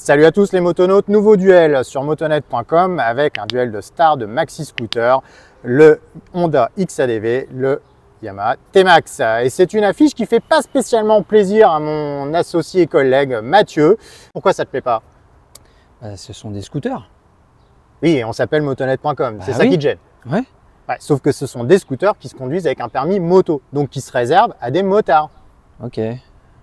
Salut à tous les motonautes, nouveau duel sur motonet.com avec un duel de stars de maxi scooter, le Honda XADV, le Yamaha T-Max. Et c'est une affiche qui fait pas spécialement plaisir à mon associé et collègue Mathieu. Pourquoi ça te plaît pas? Ce sont des scooters. Oui, et on s'appelle motonet.com, c'est ça oui. qui te gêne. Ouais. Ouais, sauf que ce sont des scooters qui se conduisent avec un permis moto, donc qui se réservent à des motards. Ok.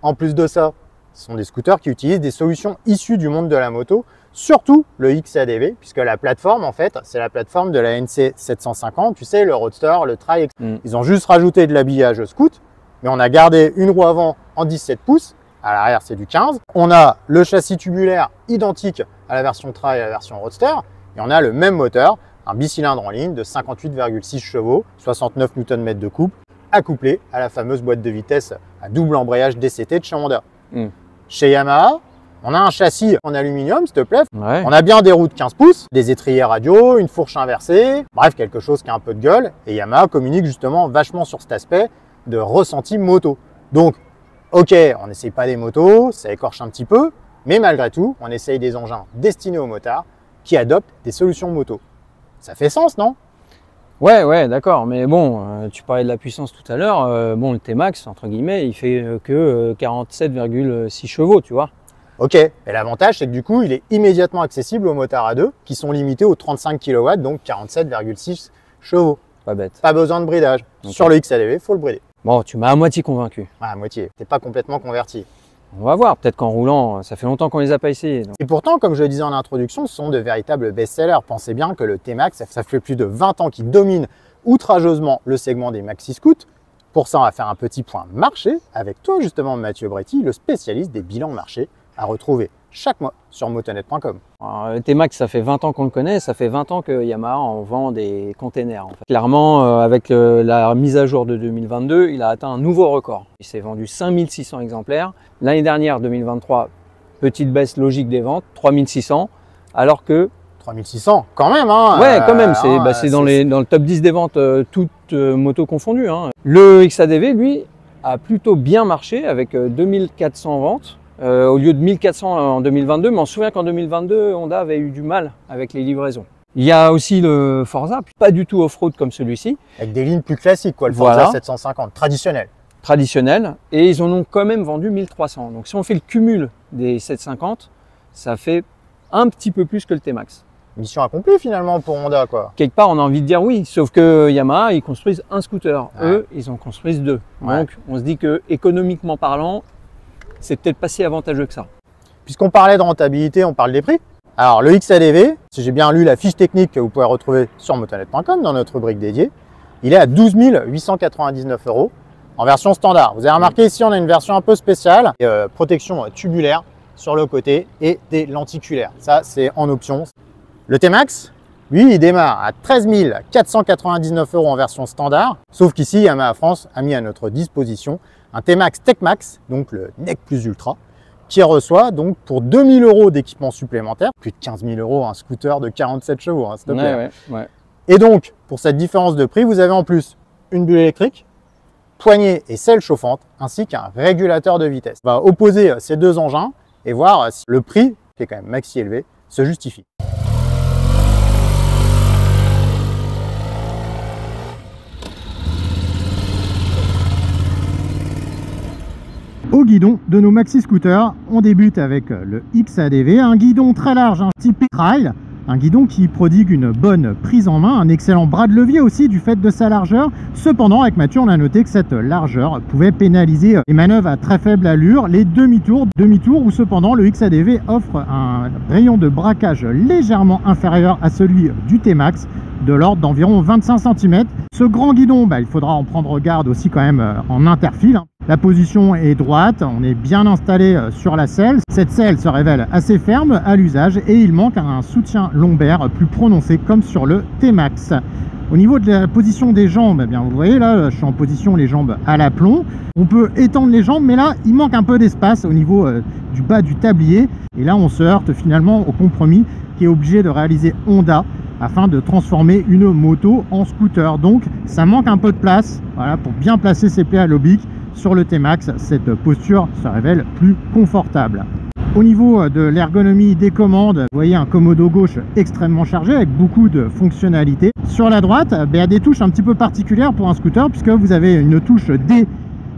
En plus de ça, ce sont des scooters qui utilisent des solutions issues du monde de la moto, surtout le XADV, puisque la plateforme, en fait, c'est la plateforme de la NC 750, tu sais, le Roadster, le Tri. Ils ont juste rajouté de l'habillage scoot, mais on a gardé une roue avant en 17 pouces, à l'arrière c'est du 15. On a le châssis tubulaire identique à la version Tri et à la version Roadster, et on a le même moteur, un bicylindre en ligne de 58,6 chevaux, 69 Nm de couple, accouplé à la fameuse boîte de vitesse à double embrayage DCT de chez Honda. Chez Yamaha, on a un châssis en aluminium, s'il te plaît. Ouais. On a bien des roues de 15 pouces, des étriers radio, une fourche inversée, bref, quelque chose qui a un peu de gueule. Et Yamaha communique justement vachement sur cet aspect de ressenti moto. Donc, ok, on n'essaye pas des motos, ça écorche un petit peu, mais malgré tout, on essaye des engins destinés aux motards qui adoptent des solutions moto. Ça fait sens, non? Ouais, d'accord. Mais bon, tu parlais de la puissance tout à l'heure. Bon, le T-Max, entre guillemets, il fait que 47,6 chevaux, tu vois. Ok, et l'avantage, c'est que du coup, il est immédiatement accessible aux motards à deux qui sont limités aux 35 kW, donc 47,6 chevaux. Pas bête. Pas besoin de bridage. Okay. Sur le XADV, il faut le brider. Bon, tu m'as à moitié convaincu. À moitié, t'es pas complètement converti. On va voir, peut-être qu'en roulant, ça fait longtemps qu'on les a pas essayés. Donc. Et pourtant, comme je le disais en introduction, ce sont de véritables best-sellers. Pensez bien que le T-Max, ça fait plus de 20 ans qu'il domine outrageusement le segment des maxi-scoots. Pour ça, on va faire un petit point marché avec toi, justement, Mathieu Bretti, le spécialiste des bilans marché à retrouver chaque mois sur motonet.com. Le T-Max, ça fait 20 ans qu'on le connaît, ça fait 20 ans que Yamaha en vend des containers. En fait. Clairement, avec la mise à jour de 2022, il a atteint un nouveau record. Il s'est vendu 5600 exemplaires. L'année dernière, 2023, petite baisse logique des ventes, 3600, alors que... 3600, quand même, hein. Ouais, quand même, c'est dans le top 10 des ventes, toutes motos confondues. Hein. Le XADV, lui, a plutôt bien marché avec 2400 ventes. Au lieu de 1400 en 2022, mais on se souvient qu'en 2022, Honda avait eu du mal avec les livraisons. Il y a aussi le Forza, pas du tout off-road comme celui-ci. Avec des lignes plus classiques, quoi, le Forza 750, traditionnel. Traditionnel, et ils en ont quand même vendu 1300. Donc si on fait le cumul des 750, ça fait un petit peu plus que le T-Max. Mission accomplie finalement pour Honda, quoi. Quelque part, on a envie de dire oui, sauf que Yamaha, ils construisent un scooter. Ouais. Eux, ils en construisent deux. Ouais. Donc on se dit que économiquement parlant, c'est peut-être pas si avantageux que ça. Puisqu'on parlait de rentabilité, on parle des prix. Alors le XADV, si j'ai bien lu la fiche technique que vous pouvez retrouver sur motonet.com dans notre rubrique dédiée, il est à 12 899 € en version standard. Vous avez remarqué ici, on a une version un peu spéciale, protection tubulaire sur le côté et des lenticulaires. Ça, c'est en option. Le T-Max, lui, il démarre à 13 499 € en version standard, sauf qu'ici, Yamaha France a mis à notre disposition un T-Max TechMax, donc le NEC Plus Ultra, qui reçoit donc pour 2000 € d'équipement supplémentaire, plus de 15 000 € un scooter de 47 chevaux, hein, s'il te plaît. Ouais. Et donc, pour cette différence de prix, vous avez en plus une bulle électrique, poignée et selle chauffante, ainsi qu'un régulateur de vitesse. On va opposer ces deux engins et voir si le prix, qui est quand même maxi élevé, se justifie. Au guidon de nos maxi scooters, on débute avec le XADV, un guidon très large, un type trail, un guidon qui prodigue une bonne prise en main, un excellent bras de levier aussi du fait de sa largeur. Cependant, avec Mathieu, on a noté que cette largeur pouvait pénaliser les manœuvres à très faible allure, les demi-tours où cependant le XADV offre un rayon de braquage légèrement inférieur à celui du T-Max, de l'ordre d'environ 25 cm. Ce grand guidon, il faudra en prendre garde aussi quand même en interfile. La position est droite, on est bien installé sur la selle. Cette selle se révèle assez ferme à l'usage et il manque un soutien lombaire plus prononcé comme sur le T-Max. Au niveau de la position des jambes, vous voyez là, je suis en position les jambes à l'aplomb. On peut étendre les jambes, mais là, il manque un peu d'espace au niveau du bas du tablier. Et là, on se heurte finalement au compromis qui est obligé de réaliser Honda afin de transformer une moto en scooter. Donc, ça manque un peu de place, voilà, pour bien placer ses pieds à l'oblique. Sur le T-Max, cette posture se révèle plus confortable. Au niveau de l'ergonomie des commandes, vous voyez un commodo gauche extrêmement chargé avec beaucoup de fonctionnalités. Sur la droite, il y a des touches un petit peu particulières pour un scooter puisque vous avez une touche D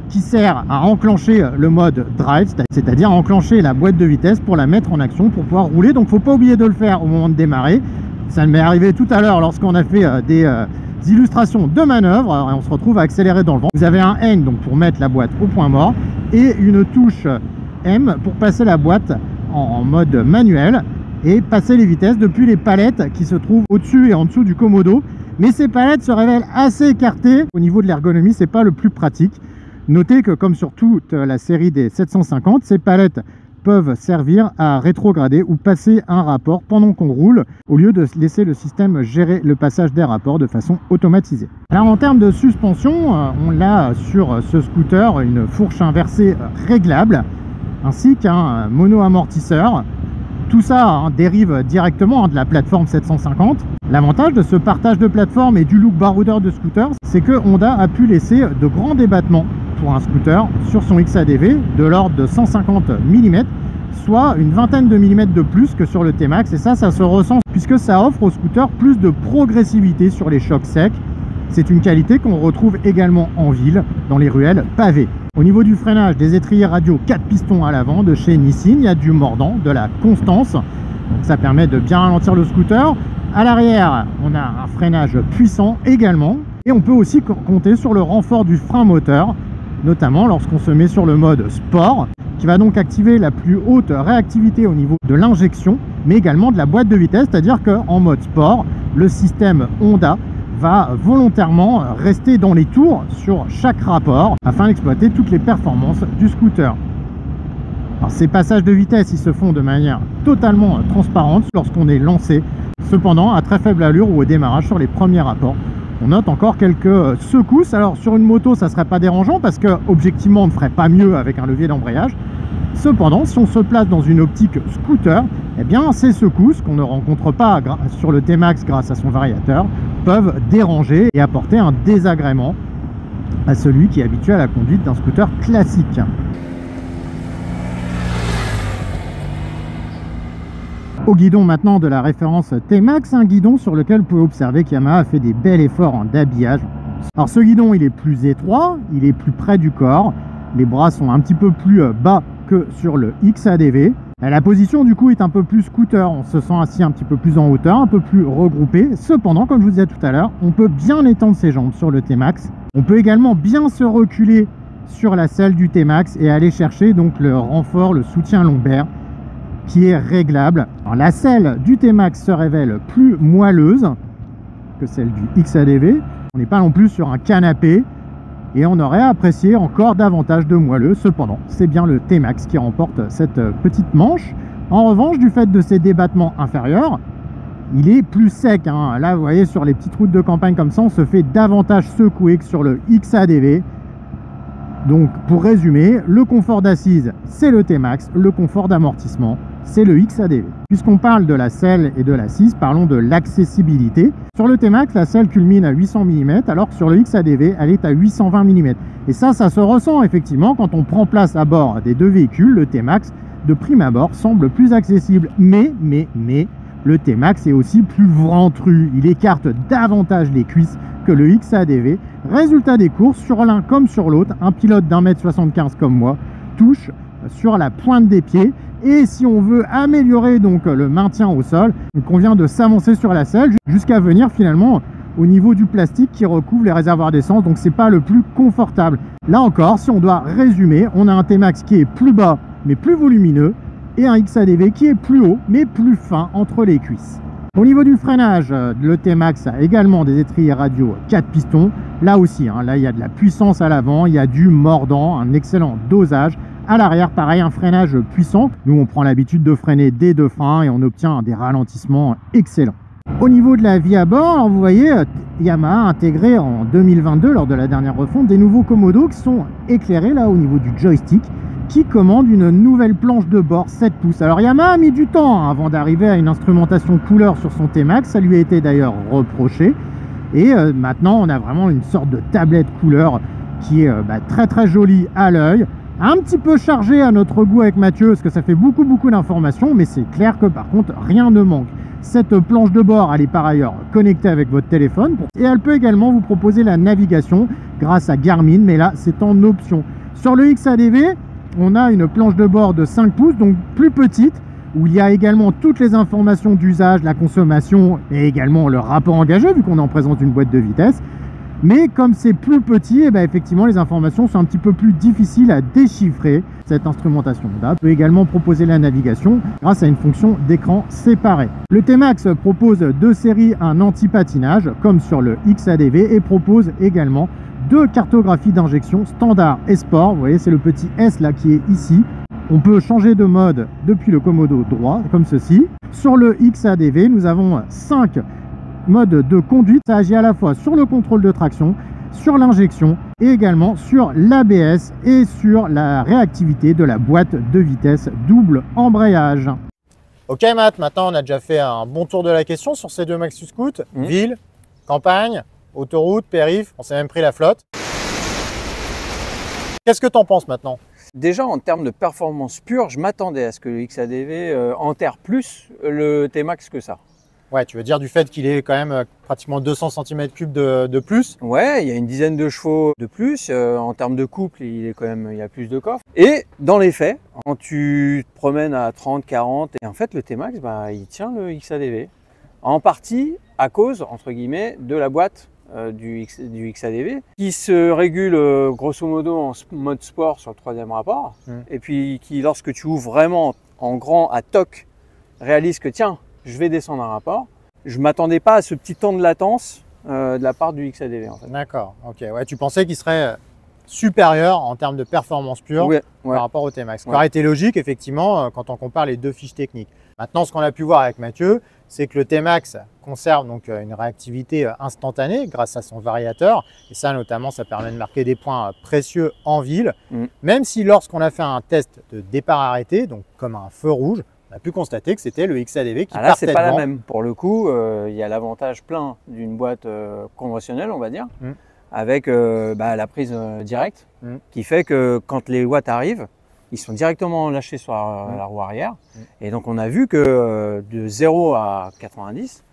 qui sert à enclencher le mode drive, c'est-à-dire enclencher la boîte de vitesse pour la mettre en action pour pouvoir rouler. Donc il ne faut pas oublier de le faire au moment de démarrer. Ça m'est arrivé tout à l'heure lorsqu'on a fait des illustrations de manœuvre et on se retrouve à accélérer dans le vent. Vous avez un N donc pour mettre la boîte au point mort et une touche M pour passer la boîte en mode manuel et passer les vitesses depuis les palettes qui se trouvent au-dessus et en dessous du commodo. Mais ces palettes se révèlent assez écartées. Au niveau de l'ergonomie, c'est pas le plus pratique. Notez que comme sur toute la série des 750, ces palettes peuvent servir à rétrograder ou passer un rapport pendant qu'on roule au lieu de laisser le système gérer le passage des rapports de façon automatisée. Alors en termes de suspension, on a sur ce scooter une fourche inversée réglable ainsi qu'un mono-amortisseur. Tout ça dérive directement de la plateforme 750. L'avantage de ce partage de plateforme et du look baroudeur de scooter, c'est que Honda a pu laisser de grands débattements pour un scooter sur son XADV de l'ordre de 150 mm, soit une vingtaine de millimètres de plus que sur le T-Max. Et ça se ressent puisque ça offre au scooter plus de progressivité sur les chocs secs. C'est une qualité qu'on retrouve également en ville, dans les ruelles pavées. Au niveau du freinage, des étriers radio 4 pistons à l'avant de chez Nissin, il y a du mordant, de la constance. Donc ça permet de bien ralentir le scooter. À l'arrière, on a un freinage puissant également. Et on peut aussi compter sur le renfort du frein moteur, notamment lorsqu'on se met sur le mode sport, qui va donc activer la plus haute réactivité au niveau de l'injection, mais également de la boîte de vitesse, c'est-à-dire qu'en mode sport, le système Honda va volontairement rester dans les tours sur chaque rapport afin d'exploiter toutes les performances du scooter. Alors, ces passages de vitesse ils se font de manière totalement transparente lorsqu'on est lancé. Cependant, à très faible allure ou au démarrage sur les premiers rapports, on note encore quelques secousses. Alors sur une moto, ça ne serait pas dérangeant parce que objectivement, on ne ferait pas mieux avec un levier d'embrayage. Cependant, si on se place dans une optique scooter, eh bien ces secousses qu'on ne rencontre pas sur le T-Max grâce à son variateur peuvent déranger et apporter un désagrément à celui qui est habitué à la conduite d'un scooter classique. Au guidon maintenant de la référence T-Max, un guidon sur lequel vous pouvez observer qu'Yamaha a fait des bels efforts d'habillage. Alors ce guidon il est plus étroit, il est plus près du corps, les bras sont un petit peu plus bas que sur le XADV. La position du coup est un peu plus scooter, on se sent assis un petit peu plus en hauteur, un peu plus regroupé. Cependant, comme je vous disais tout à l'heure, on peut bien étendre ses jambes sur le T-Max. On peut également bien se reculer sur la selle du T-Max et aller chercher donc le renfort, le soutien lombaire qui est réglable. Alors, la selle du T-Max se révèle plus moelleuse que celle du XADV. On n'est pas non plus sur un canapé et on aurait apprécié encore davantage de moelleux. Cependant, c'est bien le T-Max qui remporte cette petite manche. En revanche, du fait de ses débattements inférieurs, il est plus sec. Là, vous voyez, sur les petites routes de campagne comme ça, on se fait davantage secouer que sur le XADV. Donc, pour résumer, le confort d'assise, c'est le T-Max. Le confort d'amortissement, c'est le XADV. Puisqu'on parle de la selle et de l'assise, parlons de l'accessibilité. Sur le T-Max, la selle culmine à 800 mm, alors que sur le XADV, elle est à 820 mm. Et ça se ressent effectivement quand on prend place à bord des deux véhicules. Le T-Max, de prime abord, semble plus accessible. Mais, le T-Max est aussi plus ventru. Il écarte davantage les cuisses que le XADV. Résultat des courses, sur l'un comme sur l'autre, un pilote d'1,75 m comme moi touche sur la pointe des pieds. Et si on veut améliorer donc le maintien au sol, il convient de s'avancer sur la selle jusqu'à venir finalement au niveau du plastique qui recouvre les réservoirs d'essence. Donc c'est pas le plus confortable. Là encore, si on doit résumer, on a un T-Max qui est plus bas mais plus volumineux et un XADV qui est plus haut mais plus fin entre les cuisses. Au niveau du freinage, le T-Max a également des étriers radio 4 pistons. Là aussi, là il y a de la puissance à l'avant, il y a du mordant, un excellent dosage. À l'arrière, pareil, un freinage puissant. Nous, on prend l'habitude de freiner dès deux freins et on obtient des ralentissements excellents. Au niveau de la vie à bord, alors vous voyez, Yamaha a intégré en 2022, lors de la dernière refonte, des nouveaux commodos qui sont éclairés là au niveau du joystick, qui commande une nouvelle planche de bord 7 pouces. Alors Yamaha a mis du temps avant d'arriver à une instrumentation couleur sur son T-Max, ça lui a été d'ailleurs reproché. Et maintenant, on a vraiment une sorte de tablette couleur qui est très très jolie à l'œil, Un petit peu chargé à notre goût avec Mathieu, parce que ça fait beaucoup d'informations, mais c'est clair que par contre, rien ne manque. Cette planche de bord, elle est par ailleurs connectée avec votre téléphone et elle peut également vous proposer la navigation grâce à Garmin, mais là, c'est en option. Sur le XADV, on a une planche de bord de 5 pouces, donc plus petite, où il y a également toutes les informations d'usage, la consommation et également le rapport engagé, vu qu'on est en présence d'une boîte de vitesse. Mais comme c'est plus petit, et effectivement, les informations sont un petit peu plus difficiles à déchiffrer. Cette instrumentation Honda peut également proposer la navigation grâce à une fonction d'écran séparé. Le T-Max propose deux séries un anti-patinage, comme sur le XADV, et propose également deux cartographies d'injection standard et sport. Vous voyez, c'est le petit S là qui est ici. On peut changer de mode depuis le commodo droit, comme ceci. Sur le XADV, nous avons 5 modes de conduite. Ça agit à la fois sur le contrôle de traction, sur l'injection et également sur l'ABS et sur la réactivité de la boîte de vitesse double embrayage. Ok Matt, maintenant on a déjà fait un bon tour de la question sur ces deux Maxi Scoot. Ville, campagne, autoroute, périph', on s'est même pris la flotte. Qu'est-ce que tu en penses maintenant? Déjà, en termes de performance pure, je m'attendais à ce que le XADV enterre plus le T-Max que ça. Ouais, tu veux dire du fait qu'il est quand même pratiquement 200 cm3 de plus? Ouais, il y a une dizaine de chevaux de plus. En termes de couple, il y a plus de coffre. Et dans les faits, quand tu te promènes à 30, 40, et en fait le T-Max, il tient le XADV. En partie à cause, entre guillemets, de la boîte du XADV qui se régule grosso modo en mode sport sur le troisième rapport. Et puis qui, lorsque tu ouvres vraiment en grand à toc, réalise que tiens, je vais descendre un rapport. Je ne m'attendais pas à ce petit temps de latence de la part du XADV. En fait. D'accord, ok. Ouais, tu pensais qu'il serait supérieur en termes de performance pure par rapport au T-Max. Ce qui aurait été logique, effectivement, quand on compare les deux fiches techniques. Maintenant, ce qu'on a pu voir avec Mathieu, c'est que le T-Max conserve donc une réactivité instantanée grâce à son variateur. Et ça, notamment, ça permet de marquer des points précieux en ville. Même si lorsqu'on a fait un test de départ arrêté, donc comme un feu rouge, on a pu constater que c'était le XADV qui partait c'est pas devant. la même. Pour le coup, il y a l'avantage plein d'une boîte conventionnelle, on va dire, avec la prise directe, qui fait que quand les watts arrivent, ils sont directement lâchés sur la roue arrière. Et donc, on a vu que de 0 à 90,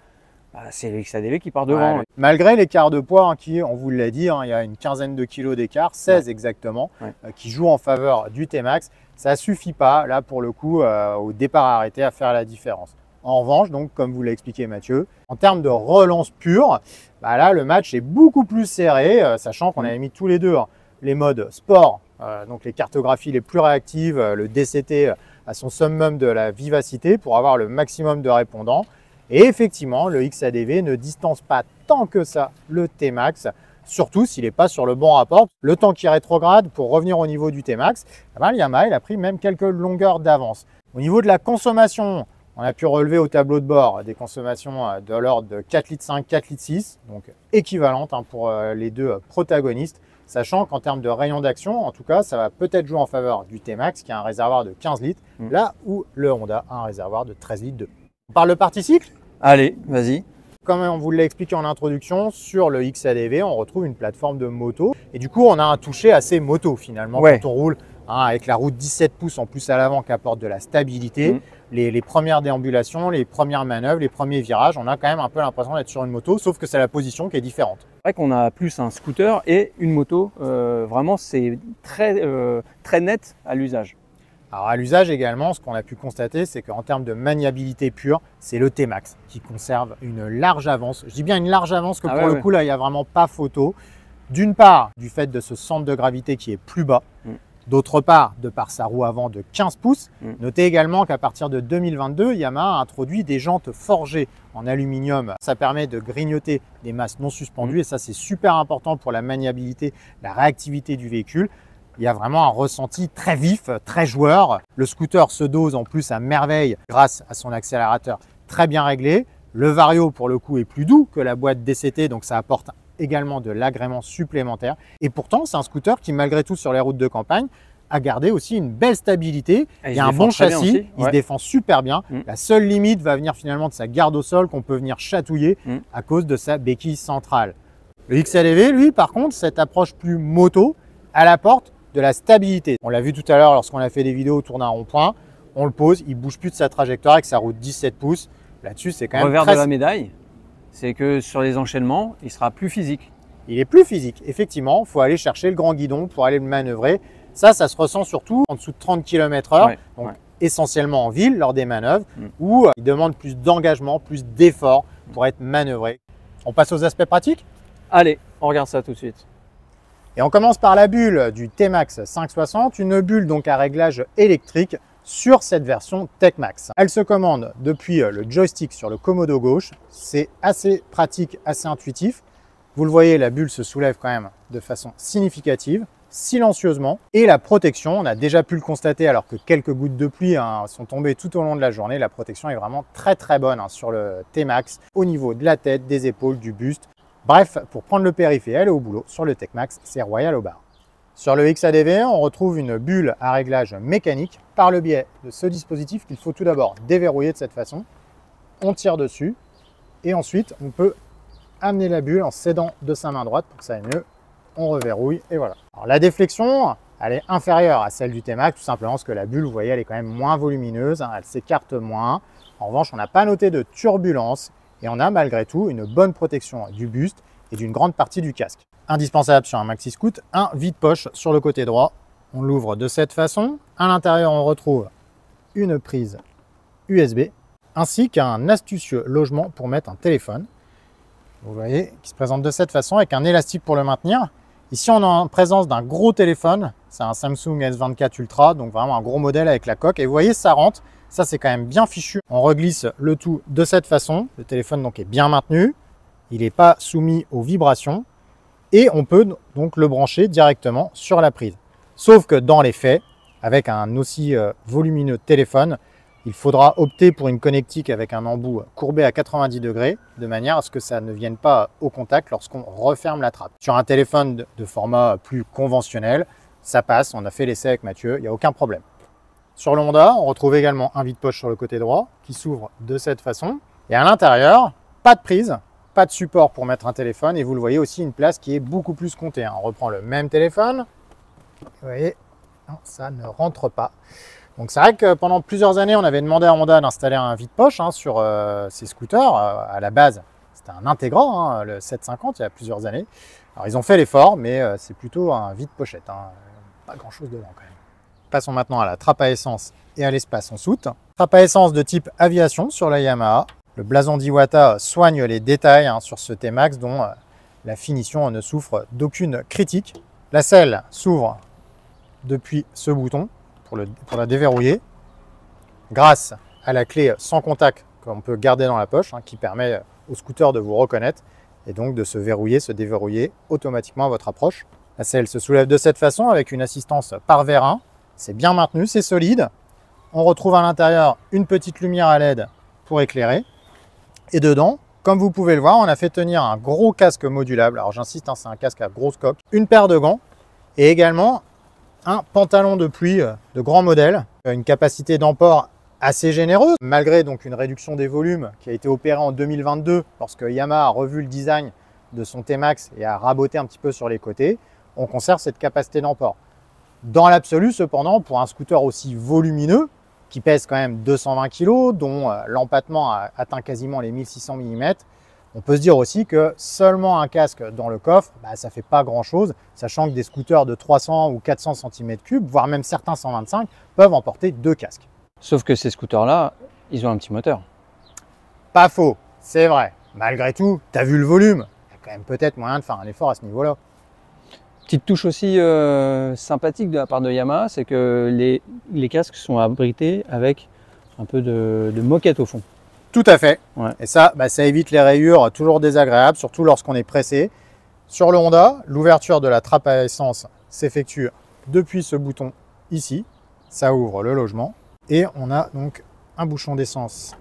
c'est le XADV qui part devant. Malgré l'écart de poids qui, on vous l'a dit, il y a une quinzaine de kilos d'écart, 16 exactement, qui jouent en faveur du T-Max. Ça ne suffit pas, là, pour le coup, au départ arrêté, à faire la différence. En revanche, donc, comme vous l'a expliqué Mathieu, en termes de relance pure, là, le match est beaucoup plus serré, sachant qu'on avait mis tous les deux les modes sport, donc les cartographies les plus réactives, le DCT à son summum de la vivacité pour avoir le maximum de répondants. Et effectivement, le XADV ne distance pas tant que ça le T-Max, surtout s'il n'est pas sur le bon rapport. Le temps qui rétrograde pour revenir au niveau du T-Max, Yamaha a pris même quelques longueurs d'avance. Au niveau de la consommation, on a pu relever au tableau de bord des consommations de l'ordre de 4,5 litres, 4,6 litres, donc équivalentes pour les deux protagonistes, sachant qu'en termes de rayon d'action, en tout cas, ça va peut-être jouer en faveur du T-Max qui a un réservoir de 15 litres, là où le Honda a un réservoir de 13 litres 2. On parle de partie cycle? Allez, vas-y. Comme on vous l'a expliqué en introduction, sur le XADV, on retrouve une plateforme de moto. Et du coup, on a un toucher assez moto finalement quand on roule avec la roue 17 pouces en plus à l'avant qui apporte de la stabilité. Les premières déambulations, les premières manœuvres, les premiers virages, on a quand même un peu l'impression d'être sur une moto, sauf que c'est la position qui est différente. C'est vrai qu'on a plus un scooter et une moto. Vraiment, c'est très net à l'usage. Alors à l'usage également, ce qu'on a pu constater, c'est qu'en termes de maniabilité pure, c'est le T-Max qui conserve une large avance. Je dis bien une large avance que pour le coup, là, il n'y a vraiment pas photo. D'une part, du fait de ce centre de gravité qui est plus bas. D'autre part, de par sa roue avant de 15 pouces. Notez également qu'à partir de 2022, Yamaha a introduit des jantes forgées en aluminium. Ça permet de grignoter des masses non suspendues et ça, c'est super important pour la maniabilité, la réactivité du véhicule. Il y a vraiment un ressenti très vif, très joueur. Le scooter se dose en plus à merveille grâce à son accélérateur très bien réglé. Le Vario, pour le coup, est plus doux que la boîte DCT, donc ça apporte également de l'agrément supplémentaire. Et pourtant, c'est un scooter qui, malgré tout, sur les routes de campagne, a gardé aussi une belle stabilité. Il y a un bon châssis, il se défend super bien. La seule limite va venir finalement de sa garde au sol qu'on peut venir chatouiller à cause de sa béquille centrale. Le XADV, lui, par contre, cette approche plus moto, elle apporte de la stabilité. On l'a vu tout à l'heure lorsqu'on a fait des vidéos autour d'un rond-point. On le pose, il ne bouge plus de sa trajectoire avec sa roue de 17 pouces. Là-dessus, c'est quand même Revers de la médaille, c'est que sur les enchaînements, il sera plus physique. Il est plus physique. Effectivement, il faut aller chercher le grand guidon pour aller le manœuvrer. Ça se ressent surtout en dessous de 30 km/h, donc essentiellement en ville lors des manœuvres, où il demande plus d'engagement, plus d'effort pour être manœuvré. On passe aux aspects pratiques? Allez, on regarde ça tout de suite. Et on commence par la bulle du T-Max 560, une bulle donc à réglage électrique sur cette version Tech-Max. Elle se commande depuis le joystick sur le commodo gauche. C'est assez pratique, assez intuitif. Vous le voyez, la bulle se soulève quand même de façon significative, silencieusement. Et la protection, on a déjà pu le constater alors que quelques gouttes de pluie sont tombées tout au long de la journée. La protection est vraiment très bonne sur le T-Max au niveau de la tête, des épaules, du buste. Bref, pour prendre le périph' et aller au boulot, sur le Tech-Max, c'est royal au bar. Sur le XADV, on retrouve une bulle à réglage mécanique par le biais de ce dispositif qu'il faut tout d'abord déverrouiller de cette façon. On tire dessus et ensuite on peut amener la bulle en s'aidant de sa main droite pour que ça aille mieux. On reverrouille et voilà. Alors, la déflexion, elle est inférieure à celle du T-Max tout simplement parce que la bulle, vous voyez, elle est quand même moins volumineuse, elle s'écarte moins. En revanche, on n'a pas noté de turbulence et on a malgré tout une bonne protection du buste et d'une grande partie du casque. Indispensable sur un maxi scoot, un vide-poche sur le côté droit. On l'ouvre de cette façon. À l'intérieur, on retrouve une prise USB ainsi qu'un astucieux logement pour mettre un téléphone. Vous voyez, qui se présente de cette façon avec un élastique pour le maintenir. Ici, on est en présence d'un gros téléphone. C'est un Samsung S24 Ultra, donc vraiment un gros modèle avec la coque. Et vous voyez, ça rentre. Ça, c'est quand même bien fichu. On reglisse le tout de cette façon. Le téléphone donc est bien maintenu. Il n'est pas soumis aux vibrations. Et on peut donc le brancher directement sur la prise. Sauf que dans les faits, avec un aussi volumineux téléphone, il faudra opter pour une connectique avec un embout courbé à 90 degrés, de manière à ce que ça ne vienne pas au contact lorsqu'on referme la trappe. Sur un téléphone de format plus conventionnel, ça passe, on a fait l'essai avec Mathieu, il n'y a aucun problème. Sur le Honda, on retrouve également un vide-poche sur le côté droit qui s'ouvre de cette façon. Et à l'intérieur, pas de prise, pas de support pour mettre un téléphone et vous le voyez aussi une place qui est beaucoup plus comptée. On reprend le même téléphone, vous voyez, non, ça ne rentre pas. Donc c'est vrai que pendant plusieurs années, on avait demandé à Honda d'installer un vide-poche sur ces scooters. À la base, c'était un Integra, le 750, il y a plusieurs années. Alors ils ont fait l'effort, mais c'est plutôt un vide-pochette. Pas grand-chose dedans quand même. Passons maintenant à la trappe à essence et à l'espace en soute. Trappe à essence de type aviation sur la Yamaha. Le blason d'Iwata soigne les détails sur ce T-Max dont la finition ne souffre d'aucune critique. La selle s'ouvre depuis ce bouton pour la déverrouiller grâce à la clé sans contact qu'on peut garder dans la poche qui permet au scooter de vous reconnaître et donc de se verrouiller, se déverrouiller automatiquement à votre approche. La selle se soulève de cette façon avec une assistance par vérin. C'est bien maintenu, c'est solide. On retrouve à l'intérieur une petite lumière à LED pour éclairer. Et dedans, comme vous pouvez le voir, on a fait tenir un gros casque modulable. Alors j'insiste, c'est un casque à grosse coque. Une paire de gants et également un pantalon de pluie de grand modèle. Une capacité d'emport assez généreuse, malgré donc une réduction des volumes qui a été opérée en 2022 lorsque Yamaha a revu le design de son T-Max et a raboté un petit peu sur les côtés. On conserve cette capacité d'emport. Dans l'absolu, cependant, pour un scooter aussi volumineux, qui pèse quand même 220 kg, dont l'empattement atteint quasiment les 1600 mm, on peut se dire aussi que seulement un casque dans le coffre, ça ne fait pas grand-chose, sachant que des scooters de 300 ou 400 cm3, voire même certains 125, peuvent emporter 2 casques. Sauf que ces scooters-là, ils ont un petit moteur. Pas faux, c'est vrai. Malgré tout, tu as vu le volume, il y a quand même peut-être moyen de faire un effort à ce niveau-là. Petite touche aussi sympathique de la part de Yamaha, c'est que les casques sont abrités avec un peu de moquette au fond. Tout à fait. Ouais. Et ça, ça évite les rayures toujours désagréables, surtout lorsqu'on est pressé. Sur le Honda, l'ouverture de la trappe à essence s'effectue depuis ce bouton ici. Ça ouvre le logement. Et on a donc un bouchon d'essence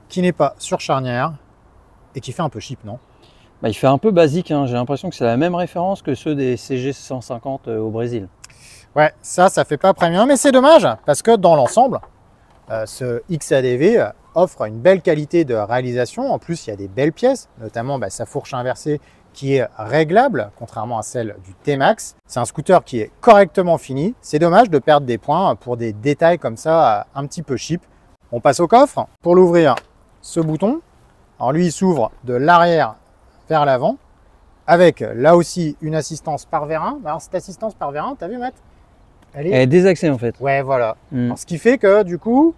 qui n'est pas sur charnière et qui fait un peu cheap, non? Il fait un peu basique, j'ai l'impression que c'est la même référence que ceux des CG 150 au Brésil. Ouais, ça fait pas premium, mais c'est dommage parce que dans l'ensemble, ce XADV offre une belle qualité de réalisation. En plus, il y a des belles pièces, notamment sa fourche inversée qui est réglable, contrairement à celle du T-Max. C'est un scooter qui est correctement fini. C'est dommage de perdre des points pour des détails comme ça un petit peu cheap. On passe au coffre. Pour l'ouvrir, ce bouton. Alors lui, il s'ouvre de l'arrière vers l'avant, avec là aussi une assistance par vérin. Alors cette assistance par vérin, t'as vu Matt? Elle est désaxée en fait. Ouais, voilà. Alors, ce qui fait que du coup,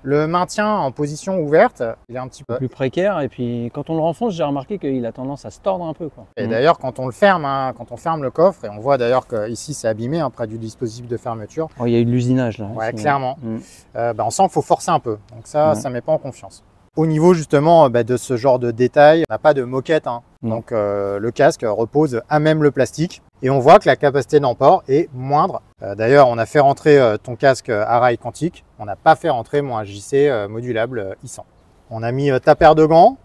le maintien en position ouverte, il est un petit peu plus précaire. Et puis quand on le renfonce, j'ai remarqué qu'il a tendance à se tordre un peu, quoi. Et d'ailleurs, quand on le ferme, quand on ferme le coffre, et on voit d'ailleurs qu'ici c'est abîmé près du dispositif de fermeture. Oh, il y a eu de l'usinage là. Ouais, clairement. On sent qu'il faut forcer un peu. Donc ça ne met pas en confiance. Au niveau justement de ce genre de détails, on n'a pas de moquette. Donc le casque repose à même le plastique. Et on voit que la capacité d'emport est moindre. D'ailleurs, on a fait rentrer ton casque à rail quantique. On n'a pas fait rentrer mon JC modulable I100. On a mis ta paire de gants.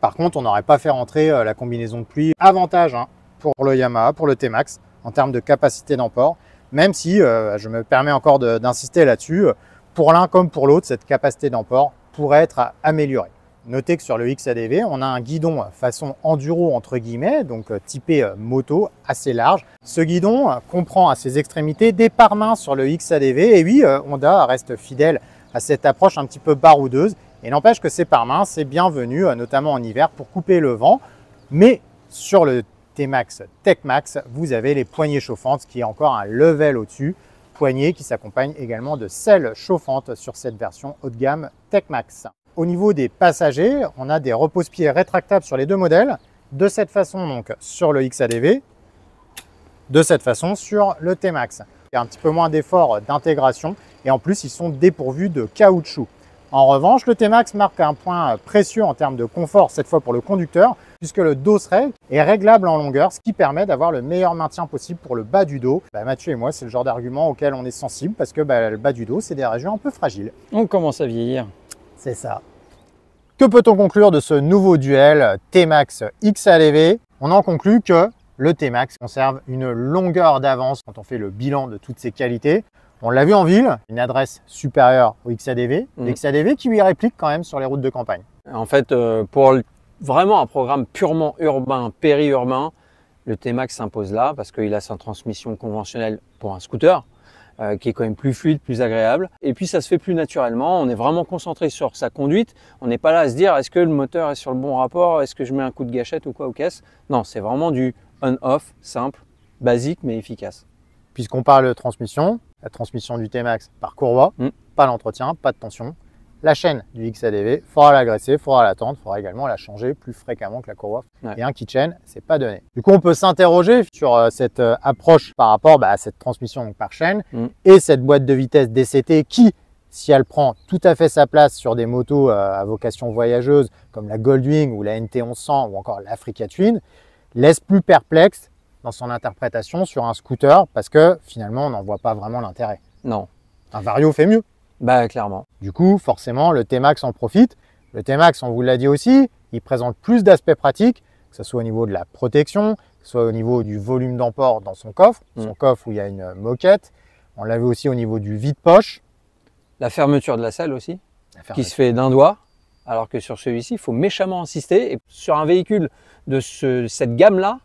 Par contre, on n'aurait pas fait rentrer la combinaison de pluie. Avantage pour le Yamaha, pour le T-Max, en termes de capacité d'emport. Même si, je me permets encore d'insister là-dessus, pour l'un comme pour l'autre, cette capacité d'emport pourrait être améliorée. Notez que sur le XADV, on a un guidon façon enduro entre guillemets, donc typé moto, assez large. Ce guidon comprend à ses extrémités des pare-mains sur le XADV et oui, Honda reste fidèle à cette approche un petit peu baroudeuse. Et n'empêche que ces pare-mains, c'est bienvenu, notamment en hiver, pour couper le vent. Mais sur le T-Max TechMax, vous avez les poignées chauffantes, ce qui est encore un level au-dessus. Poignées qui s'accompagnent également de selles chauffantes sur cette version haut de gamme TechMax. Au niveau des passagers, on a des repose-pieds rétractables sur les deux modèles, de cette façon donc sur le XADV, de cette façon sur le T-Max. Il y a un petit peu moins d'effort d'intégration et en plus ils sont dépourvus de caoutchouc. En revanche, le T-Max marque un point précieux en termes de confort, cette fois pour le conducteur, puisque le dos règle est réglable en longueur, ce qui permet d'avoir le meilleur maintien possible pour le bas du dos. Mathieu et moi, c'est le genre d'argument auquel on est sensible, parce que le bas du dos, c'est des régions un peu fragiles. On commence à vieillir. C'est ça. Que peut-on conclure de ce nouveau duel T-Max XADV? On en conclut que le T-Max conserve une longueur d'avance quand on fait le bilan de toutes ses qualités. On l'a vu en ville, une adresse supérieure au XADV, l'XADV qui lui réplique quand même sur les routes de campagne. En fait, pour vraiment un programme purement urbain, périurbain, le T-Max s'impose là parce qu'il a sa transmission conventionnelle pour un scooter qui est quand même plus fluide, plus agréable. Et puis ça se fait plus naturellement, on est vraiment concentré sur sa conduite. On n'est pas là à se dire est-ce que le moteur est sur le bon rapport, est-ce que je mets un coup de gâchette ou quoi aux caisses. Non, c'est vraiment du on-off, simple, basique mais efficace. Puisqu'on parle de transmission, la transmission du T-Max par courroie, pas d'entretien, pas de tension. La chaîne du XADV, il faudra l'agresser, il faudra l'attendre, il faudra également la changer plus fréquemment que la courroie. Ouais. Et un key chain, c'est pas donné. Du coup, on peut s'interroger sur cette approche par rapport à cette transmission donc, par chaîne et cette boîte de vitesse DCT qui, si elle prend tout à fait sa place sur des motos à vocation voyageuse comme la Goldwing ou la NT 1100 ou encore l'Africa Twin, laisse plus perplexe dans son interprétation sur un scooter parce que finalement, on n'en voit pas vraiment l'intérêt. Non. Un Vario fait mieux. Bah clairement. Du coup, forcément, le T-Max en profite. Le T-Max, on vous l'a dit aussi, il présente plus d'aspects pratiques, que ce soit au niveau de la protection, que ce soit au niveau du volume d'emport dans son coffre, où il y a une moquette. On l'a vu aussi au niveau du vide-poche. La fermeture de la selle aussi, qui se fait d'un doigt, alors que sur celui-ci, il faut méchamment insister. Et sur un véhicule de cette gamme-là,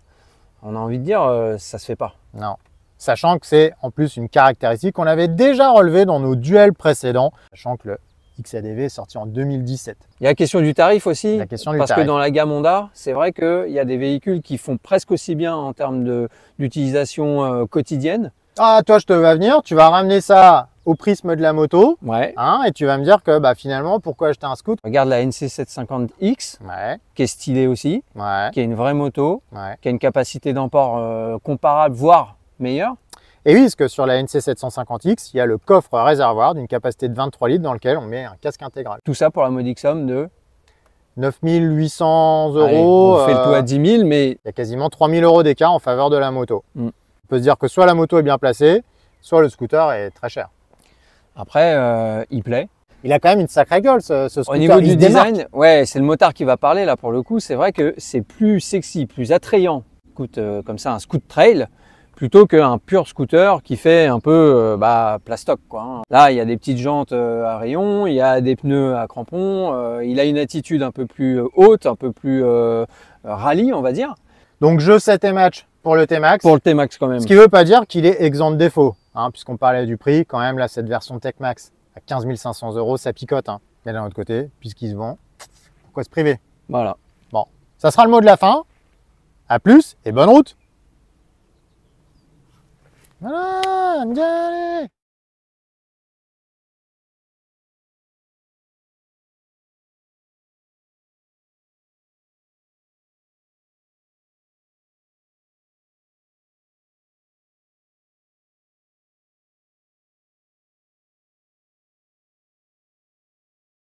on a envie de dire, ça se fait pas. Non. Sachant que c'est en plus une caractéristique qu'on avait déjà relevée dans nos duels précédents, sachant que le XADV est sorti en 2017. Il y a la question du tarif aussi, parce que dans la gamme Honda, c'est vrai qu'il y a des véhicules qui font presque aussi bien en termes d'utilisation quotidienne. Ah, toi, je te vois venir, tu vas ramener ça au prisme de la moto, ouais. Et tu vas me dire que finalement, pourquoi acheter un scooter? Regarde la NC750X, qui est stylée aussi, qui est une vraie moto, qui a une capacité d'emport comparable, voire meilleur. Et oui, parce que sur la NC750X, il y a le coffre réservoir d'une capacité de 23 litres dans lequel on met un casque intégral. Tout ça pour la modique somme de 9 800 €. Allez, on fait le tout à 10 000, mais il y a quasiment 3 000 € d'écart en faveur de la moto. On peut se dire que soit la moto est bien placée, soit le scooter est très cher. Après, il plaît. Il a quand même une sacrée gueule ce scooter. Au niveau du design, ouais, c'est le motard qui va parler là pour le coup. C'est vrai que c'est plus sexy, plus attrayant, comme ça un scoot trail, plutôt qu'un pur scooter qui fait un peu plastoc, quoi. Là, il y a des petites jantes à rayons, il y a des pneus à crampons, il a une attitude un peu plus haute, un peu plus rallye, on va dire. Donc jeu 7 et match pour le T-Max. Pour le T-Max quand même. Ce qui ne veut pas dire qu'il est exempt de défaut, hein, puisqu'on parlait du prix. Quand même, là, cette version Tech-Max à 15 500 €, ça picote. Hein. Mais d'un autre côté, puisqu'ils se vendent, pourquoi se priver? Voilà. Bon, ça sera le mot de la fin. À plus et bonne route. Voilà, allez.